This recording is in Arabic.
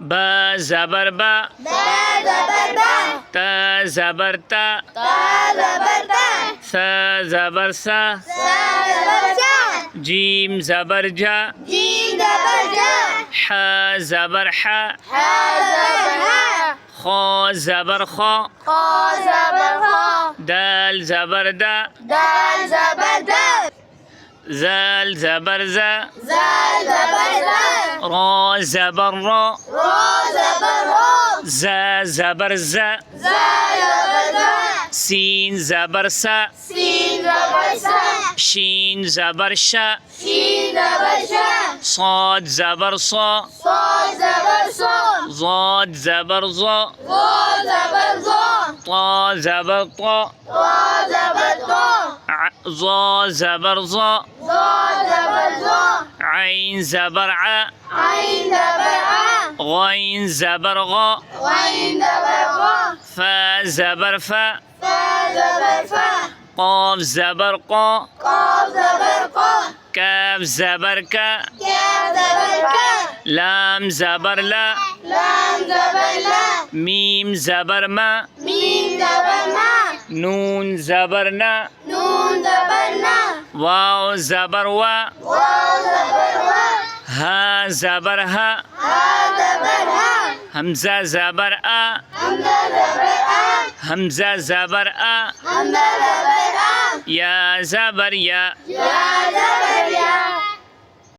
با زبر با، با زبر با، تا زبر تا، تا زبر تا، ثا زبر سا، سا زبر سا، جیم زبر جا، جیم زبر جا، ح زبر ح، ح زبر ح، خا زبر خا، خا زبر خا، دال زبر دا، دال زبر دال، زال زبر زا، زال زبر زا، را زبر را، را زبر را، زا زبر زا، زا زبر زا، سین زبر سا، سین زبر سا، شین زبر شا، شین زبر شا، صاد زبر صا، صاد زبر صا، ضاد زبر ظا، ظا زبر ظا، طا زبر طا، طا زبر طا، ظا زبر ظا، ظا زبر ظا، عين زبر ع، عين زبر ع، غين زبر غا، غين زبر غا، فا زبر فا، فا زبر فا، قاف زبر قا، قاف زبر قا، كاف زبر كا، كاف زبر كا، لام زبر لا، لام زبر لا، ميم زبر ما، ميم زبر ما، نون زبر نا، نون زبر نا، واو زبر وا، واو زبر وا، ها زبر ها، ها زبر ها، همزة زبر آ، همزة زبر آ، همزة زبر آ، همزة زبر آ، يا زبر يا، يا زبر يا.